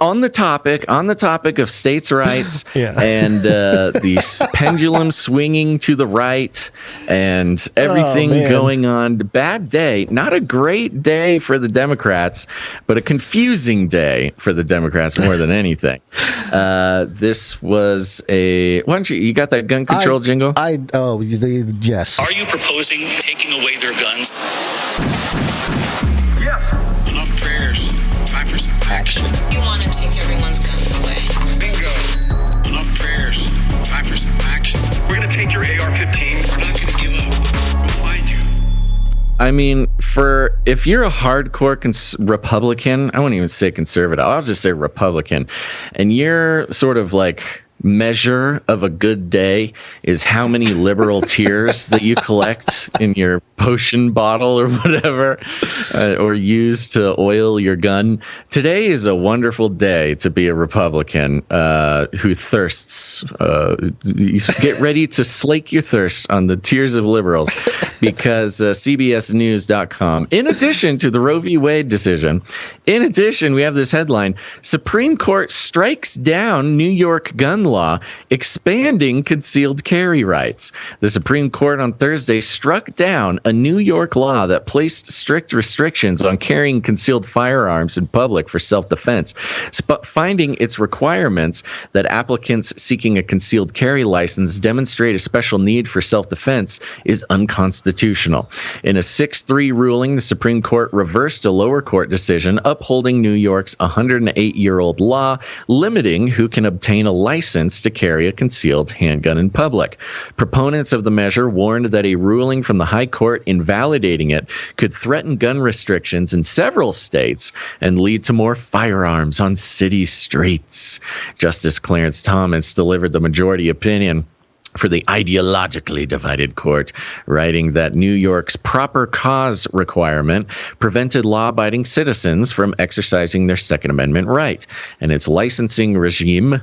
on the topic of states' rights and the pendulum swinging to the right and everything going on. Bad day, not a great day for the Democrats, but a confusing day for the Democrats more than anything. This was why don't you got that gun control jingle? Yes. Are you proposing taking away their guns? Yes. Enough prayers. Time for some action. You want to take everyone's guns away. Bingo. Enough prayers. Time for some action. We're going to take your AR-15. We're not going to give up. We'll find you. I mean, if you're a hardcore Republican, I won't even say conservative, I'll just say Republican, and you're sort of like measure of a good day is how many liberal tears that you collect in your potion bottle or whatever, or use to oil your gun. Today is a wonderful day to be a Republican who thirsts. Get ready to slake your thirst on the tears of liberals, because CBSNews.com, in addition to the Roe v. Wade decision, we have this headline: Supreme Court strikes down New York gun law expanding concealed carry rights. The Supreme Court on Thursday struck down a New York law that placed strict restrictions on carrying concealed firearms in public for self-defense, finding its requirements that applicants seeking a concealed carry license demonstrate a special need for self-defense is unconstitutional. In a 6-3 ruling, the Supreme Court reversed a lower court decision upholding New York's 108-year-old law limiting who can obtain a license to carry a concealed handgun in public. Proponents of the measure warned that a ruling from the High Court invalidating it could threaten gun restrictions in several states and lead to more firearms on city streets. Justice Clarence Thomas delivered the majority opinion for the ideologically divided court, writing that New York's proper cause requirement prevented law-abiding citizens from exercising their Second Amendment right, and its licensing regime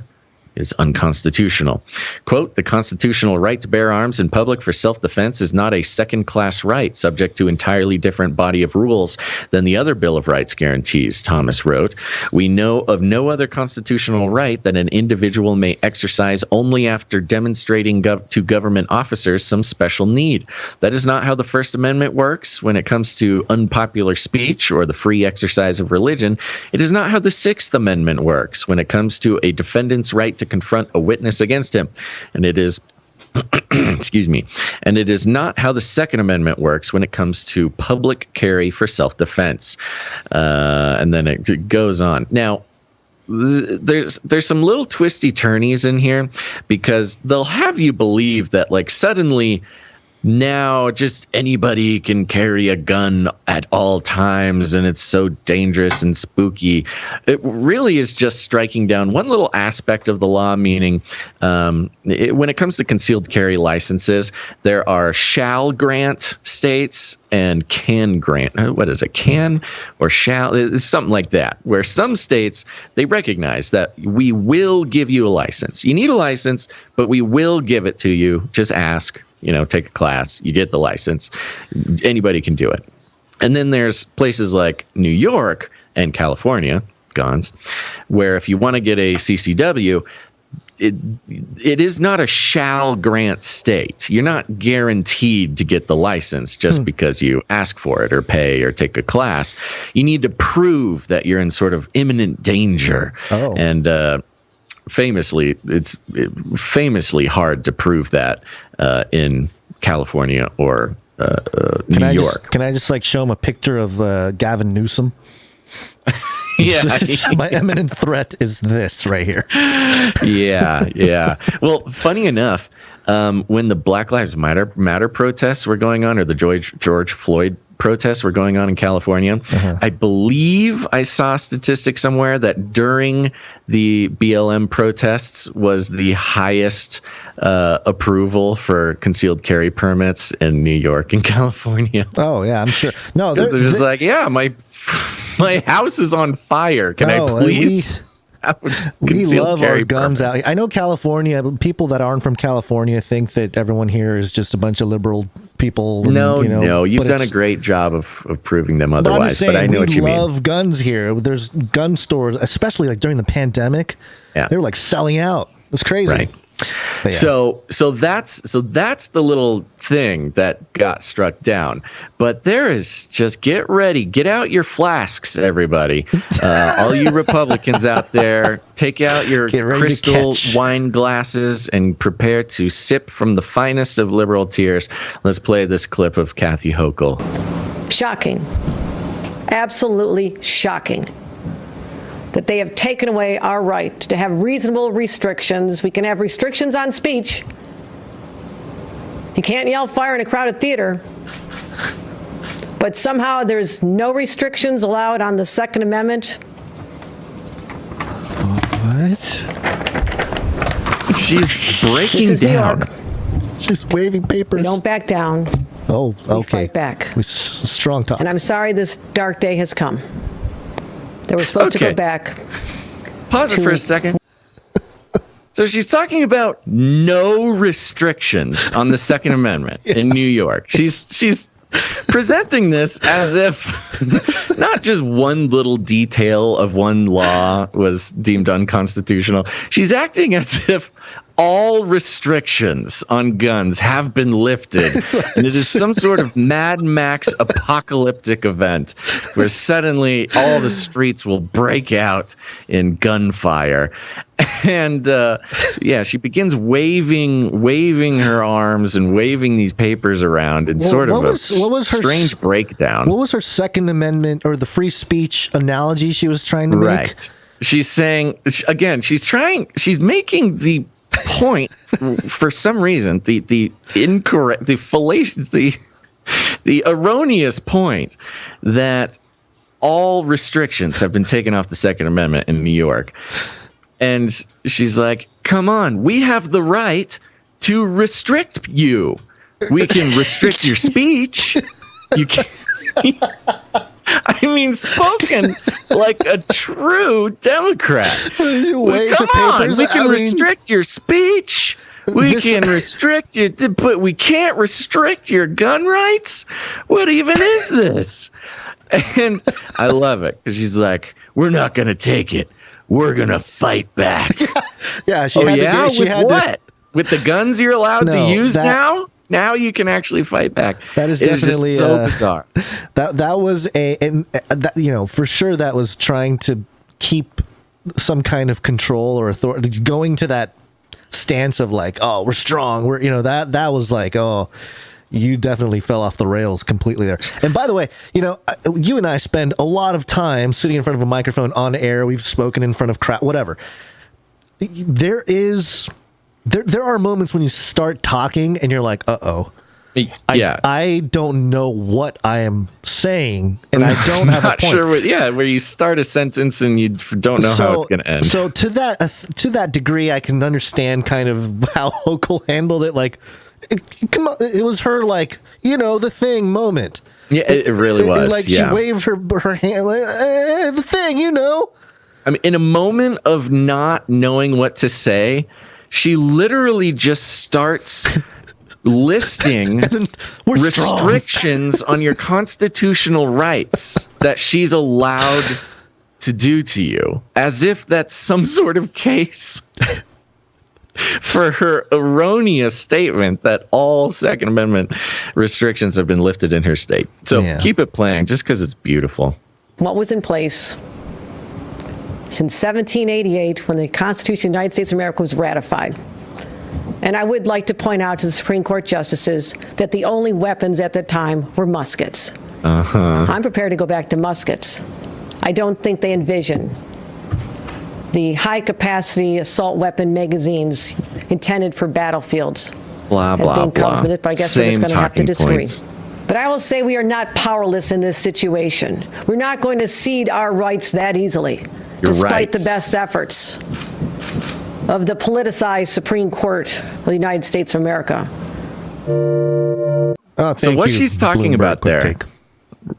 is unconstitutional. Quote, the constitutional right to bear arms in public for self-defense is not a second-class right subject to entirely different body of rules than the other Bill of Rights guarantees, Thomas wrote. We know of no other constitutional right that an individual may exercise only after demonstrating to government officers some special need. That is not how the First Amendment works when it comes to unpopular speech or the free exercise of religion. It is not how the Sixth Amendment works when it comes to a defendant's right to confront a witness against him. And it is excuse me. And it is not how the Second Amendment works when it comes to public carry for self-defense. And then it goes on. Now, there's some little twisty turnies in here, because they'll have you believe that like suddenly now just anybody can carry a gun at all times and it's so dangerous and spooky. It really is just striking down one little aspect of the law, meaning when it comes to concealed carry licenses, there are shall grant states and can grant. What is it? Can or shall? It's something like that, where some states, they recognize that we will give you a license. You need a license, but we will give it to you. Just ask. Take a class, you get the license. Anybody can do it. And then there's places like New York and California, guns, where if you want to get a CCW, it is not a shall grant state. You're not guaranteed to get the license just because you ask for it or pay or take a class. You need to prove that you're in sort of imminent danger. Oh. And famously, it's famously hard to prove that in California or New York. Can I just show him a picture of Gavin Newsom? Yeah. My imminent threat is this right here. Yeah. Well, funny enough, when the Black Lives Matter protests were going on, or the George Floyd protests were going on in California, I believe I saw statistics somewhere that during the BLM protests was the highest approval for concealed carry permits in New York and California. Oh yeah, I'm sure. No, they're just like, yeah, my house is on fire. Can I please? We love our guns out. I know California, people that aren't from California think that everyone here is just a bunch of liberal people. No, you've but done a gregreat job of proving them But I'm otherwise. just saying, But I know what you we mean. love guns here. There's gun stores, especially like during the pandemic. Yeah. They were like selling out. It was crazy. Right. But yeah. So that's the little thing that got struck down. But there is just get ready, get out your flasks, everybody. All you Republicans out there, take out your crystal wine glasses and prepare to sip from the finest of liberal tears. Let's play this clip of Kathy Hochul. Shocking, absolutely shocking, that they have taken away our right to have reasonable restrictions. We can have restrictions on speech. You can't yell fire in a crowded theater. But somehow there's no restrictions allowed on the Second Amendment. What? She's breaking This is New down. York. She's waving papers. We don't back down. Oh, okay. We fight back. Strong talk. And I'm sorry this dark day has come. They were supposed to go back. Pause it for a second. So she's talking about no restrictions on the Second Amendment in New York. She's presenting this as if not just one little detail of one law was deemed unconstitutional. She's acting as if all restrictions on guns have been lifted, and it is some sort of Mad Max apocalyptic event where suddenly all the streets will break out in gunfire. And she begins waving her arms and waving these papers around in sort of a strange breakdown. What was her Second Amendment or the free speech analogy she was trying to make? Right. She's saying, again, she's making the point for some reason, the incorrect, the fallacious, the erroneous point that all restrictions have been taken off the Second Amendment in New York. And she's like, come on, we have the right to restrict you. We can restrict your speech. You can. I mean, spoken like a true Democrat. Come on, we can restrict your speech. We can restrict your, but we can't restrict your gun rights. What even is this? And I love it because she's like, we're not going to take it. We're going to fight back. Yeah. With the guns you're allowed to use now? Now you can actually fight back. That is definitely just so bizarre. That was for sure that was trying to keep some kind of control or authority, going to that stance of like, oh, we're strong. That was like, oh, you definitely fell off the rails completely there. And by the way, you and I spend a lot of time sitting in front of a microphone on air. We've spoken in front of crowd, whatever. There are moments when you start talking and you're like, uh-oh. Yeah. I don't know what I am saying, and I don't have a point. Sure where you start a sentence and you don't know how it's going to end. So to that degree, I can understand kind of how Hochul handled it. Like, come on, it was her like, the thing moment. Yeah, it really was. Like she waved her hand, like, the thing, I mean, in a moment of not knowing what to say, she literally just starts listing restrictions on your constitutional rights that she's allowed to do to you, as if that's some sort of case for her erroneous statement that all Second Amendment restrictions have been lifted in her state. So keep it playing just because it's beautiful. What was in place since 1788 when the Constitution of the United States of America was ratified. And I would like to point out to the Supreme Court justices that the only weapons at the time were muskets. I'm prepared to go back to muskets. I don't think they envision the high-capacity assault weapon magazines intended for battlefields blah, as being blah. covered, but I guess we're just going to have to disagree. Points. But I will say we are not powerless in this situation. We're not going to cede our rights that easily, despite the best efforts of the politicized Supreme Court of the United States of America. So what she's talking about there,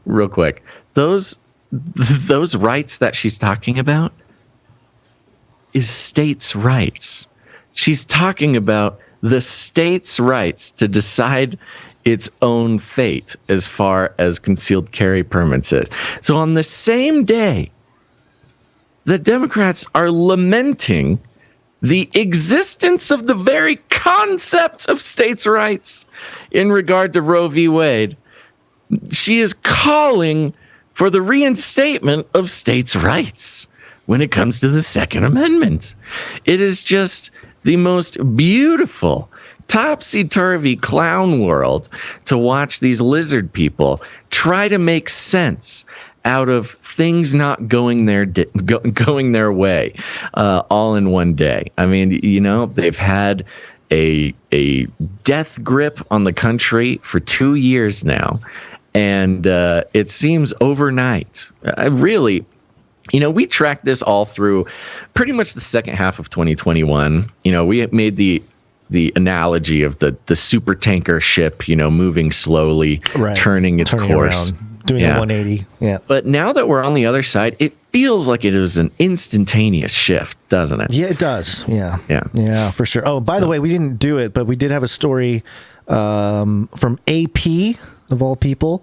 real quick, those rights that she's talking about is states' rights. She's talking about the state's rights to decide its own fate as far as concealed carry permits is. So on the same day, the Democrats are lamenting the existence of the very concept of states' rights in regard to Roe v. Wade. She is calling for the reinstatement of states' rights when it comes to the Second Amendment. It is just the most beautiful, topsy-turvy clown world to watch these lizard people try to make sense out of things not going their way all in one day. I mean, you know, they've had a death grip on the country for 2 years now, and it seems overnight. Really, you know, we tracked this all through pretty much the second half of 2021. You know, we made the analogy of the super tanker ship, you know, moving slowly, turning its course. Around. Doing a 180, yeah. But now that we're on the other side, it feels like it was an instantaneous shift, doesn't it? Yeah, it does. Yeah. Yeah. Yeah, for sure. Oh, by the way, we didn't do it, but we did have a story from AP, of all people,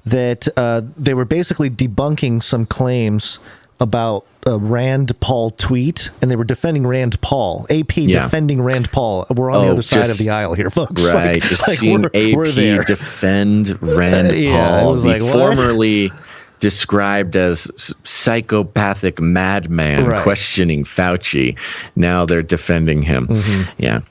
that they were basically debunking some claims about a Rand Paul tweet, and they were defending Rand Paul. AP defending Rand Paul. We're on the other side of the aisle here, folks. Right, just seeing AP defend Rand Paul, the formerly described as psychopathic madman questioning Fauci. Now they're defending him. Yeah.